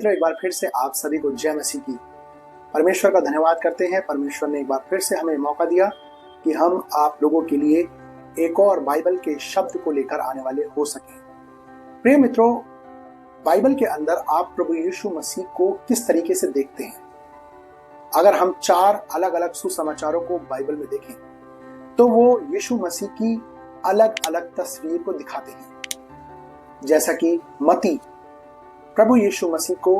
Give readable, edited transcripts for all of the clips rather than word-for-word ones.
मित्रों, एक बार फिर से आप सभी को जय मसीह की। परमेश्वर का धन्यवाद करते हैं। परमेश्वर ने एक बार फिर से हमें मौका दिया कि हम आप लोगों के लिए एक और बाइबल के शब्द को लेकर आने वाले हो सकें। प्रिय मित्रों, बाइबल के अंदर आप प्रभु यीशु मसीह को किस तरीके से देखते हैं? अगर हम 4 अलग अलग सुसमाचारों को बाइबल में देखें तो वो यीशु मसीह की अलग अलग तस्वीर को दिखाते हैं। जैसा कि मत्ती प्रभु यीशु मसीह को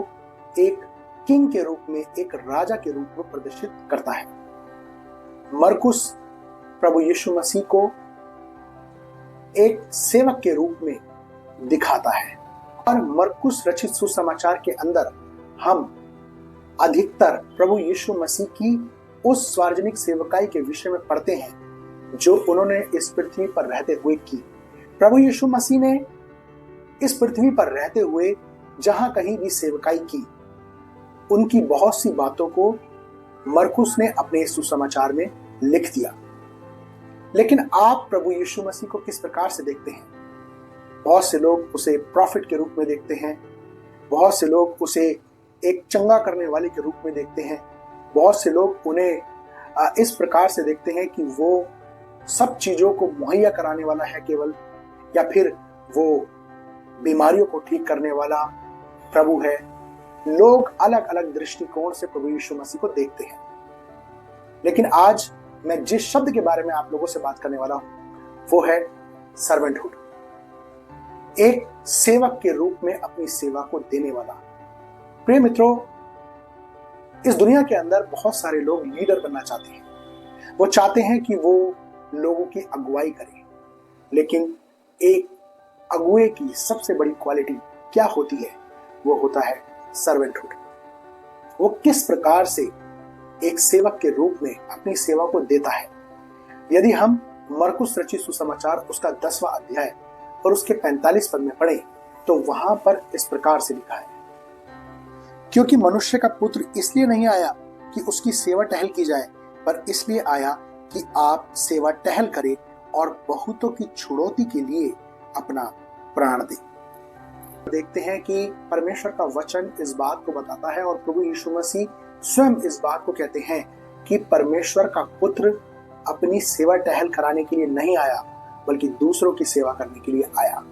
एक किंग के रूप में, एक राजा के रूप में प्रदर्शित करता है। मरकुस प्रभु यीशु मसीह को एक सेवक के रूप में दिखाता है। और मरकुस रचित सुसमाचार के अंदर हम अधिकतर प्रभु यीशु मसीह की उस सार्वजनिक सेवकाई के विषय में पढ़ते हैं जो उन्होंने इस पृथ्वी पर रहते हुए की। प्रभु यीशु मसीह ने इस पृथ्वी पर रहते हुए जहां कहीं भी सेवकाई की, उनकी बहुत सी बातों को मरकुस ने अपने सुसमाचार में लिख दिया। लेकिन आप प्रभु यीशु मसीह को किस प्रकार से देखते हैं? बहुत से लोग उसे प्रॉफिट के रूप में देखते हैं, बहुत से लोग उसे एक चंगा करने वाले के रूप में देखते हैं, बहुत से लोग उन्हें इस प्रकार से देखते हैं कि वो सब चीजों को मुहैया कराने वाला है केवल, या फिर वो बीमारियों को ठीक करने वाला प्रभु है। लोग अलग अलग दृष्टिकोण से प्रभु यीशु मसीह को देखते हैं। लेकिन आज मैं जिस शब्द के बारे में आप लोगों से बात करने वाला हूं वो है सर्वेंटहुड। एक सेवक के रूप में अपनी सेवा को देने वाला। प्रिय मित्रों, इस दुनिया के अंदर बहुत सारे लोग लीडर बनना चाहते हैं। वो चाहते हैं कि वो लोगों की अगुवाई करें। लेकिन एक अगुए की सबसे बड़ी क्वालिटी क्या होती है? वो होता है सर्वेंटहुड। वो किस प्रकार से एक सेवक के रूप में अपनी सेवा को देता है। यदि हम मरकुस रचित सुसमाचार उसका 10वां अध्याय और उसके 45 पद में पढ़ें तो वहां पर इस प्रकार से लिखा है, क्योंकि मनुष्य का पुत्र इसलिए नहीं आया कि उसकी सेवा टहल की जाए, पर इसलिए आया कि आप सेवा टहल करें और बहुतों की छुड़ौती के लिए अपना प्राण दें। देखते हैं कि परमेश्वर का वचन इस बात को बताता है और प्रभु यीशु मसीह स्वयं इस बात को कहते हैं कि परमेश्वर का पुत्र अपनी सेवा टहल कराने के लिए नहीं आया, बल्कि दूसरों की सेवा करने के लिए आया।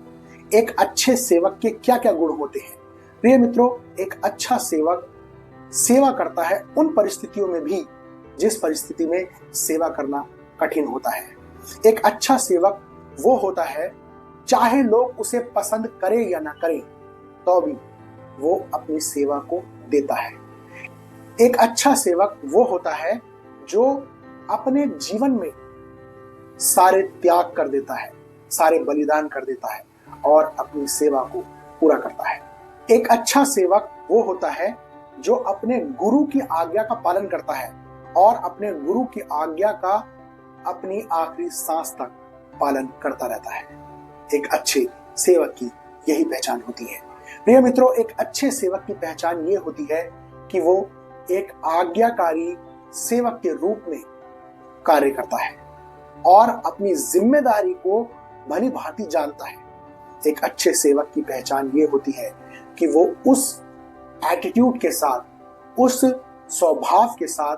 एक अच्छे सेवक के क्या क्या गुण होते हैं? प्रिय मित्रों, एक अच्छा सेवक सेवा करता है उन परिस्थितियों में भी जिस परिस्थिति में सेवा करना कठिन होता है। एक अच्छा सेवक वो होता है, चाहे लोग उसे पसंद करें या ना करें, तो भी वो अपनी सेवा को देता है। एक अच्छा सेवक वो होता है जो अपने जीवन में सारे त्याग कर देता है, सारे बलिदान कर देता है और अपनी सेवा को पूरा करता है। एक अच्छा सेवक वो होता है जो अपने गुरु की आज्ञा का पालन करता है और अपने गुरु की आज्ञा का अपनी आखिरी सांस तक पालन करता रहता है। एक अच्छे सेवक की यही पहचान होती है। प्रिय मित्रों, एक अच्छे सेवक की पहचान ये होती है कि वो एक आज्ञाकारी सेवक के रूप में कार्य करता है और अपनी जिम्मेदारी को भली भांति जानता है। एक अच्छे सेवक की पहचान ये होती है कि वो उस एटीट्यूड के साथ, उस स्वभाव के साथ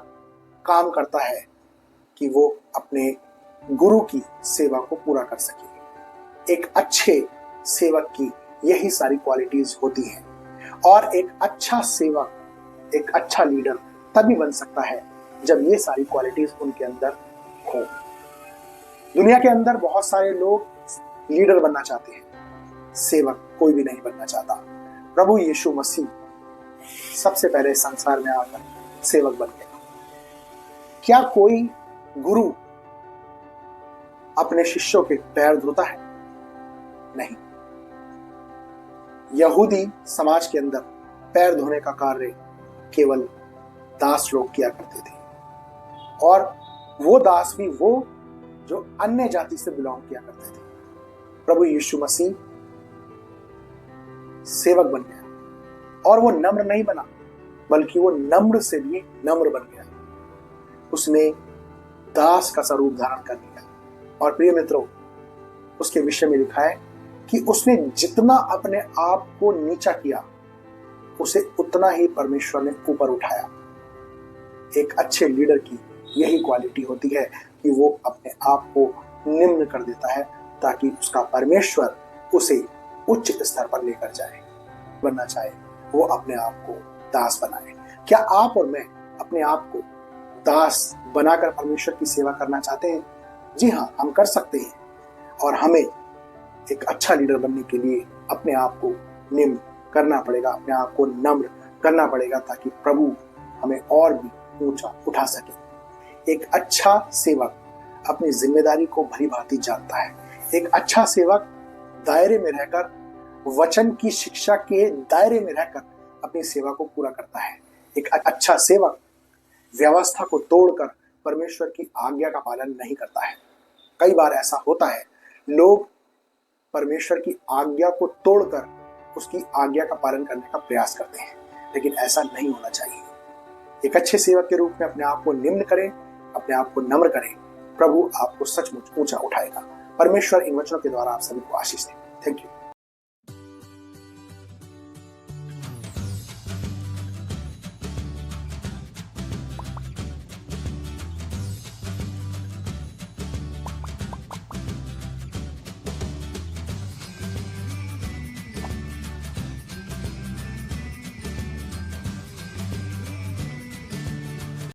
काम करता है कि वो अपने गुरु की सेवा को पूरा कर सके। एक अच्छे सेवक की यही सारी क्वालिटीज होती हैं और एक अच्छा सेवक, एक अच्छा लीडर तभी बन सकता है जब ये सारी क्वालिटीज उनके अंदर हो। दुनिया के अंदर बहुत सारे लोग लीडर बनना चाहते हैं, सेवक कोई भी नहीं बनना चाहता। प्रभु यीशु मसीह सबसे पहले संसार में आकर सेवक बन गया। क्या कोई गुरु अपने शिष्यों के पैर धोता है? नहीं। यहूदी समाज के अंदर पैर धोने का कार्य केवल दास लोग किया करते थे, और वो दास भी वो जो अन्य जाति से बिलोंग किया करते थे। प्रभु यीशु मसीह सेवक बन गया और वो नम्र नहीं बना, बल्कि वो नम्र से भी नम्र बन गया। उसने दास का स्वरूप धारण कर लिया। और प्रिय मित्रों, उसके विषय में लिखा है कि उसने जितना अपने आप को नीचा किया, उसे उतना ही परमेश्वर ने ऊपर उठाया। एक अच्छे लीडर की यही क्वालिटी होती है कि वो अपने आप को निम्न कर देता है ताकि उसका परमेश्वर उसे उच्च स्तर पर लेकर जाए। बनना चाहे वो अपने आप को दास बनाए। क्या आप और मैं अपने आप को दास बनाकर परमेश्वर की सेवा करना चाहते हैं? जी हाँ, हम कर सकते हैं। और हमें एक अच्छा लीडर बनने के लिए अपने आप को निम्न करना पड़ेगा, अपने आप को नम्र करना पड़ेगा ताकि प्रभु हमें और भी ऊंचा उठा सके। एक अच्छा सेवक अपनी जिम्मेदारी को भली भांति जानता है। एक अच्छा सेवक दायरे में रहकर, वचन की शिक्षा के दायरे में रहकर अपनी सेवा को पूरा करता है। एक अच्छा सेवक व्यवस्था को तोड़कर परमेश्वर की आज्ञा का पालन नहीं करता है। कई बार ऐसा होता है, लोग परमेश्वर की आज्ञा को तोड़कर उसकी आज्ञा का पालन करने का प्रयास करते हैं, लेकिन ऐसा नहीं होना चाहिए। एक अच्छे सेवक के रूप में अपने आप को निम्न करें, अपने आप को नम्र करें। प्रभु आपको सचमुच ऊंचा उठाएगा। परमेश्वर इन वचनों के द्वारा आप सभी को आशीष दे। Thank you.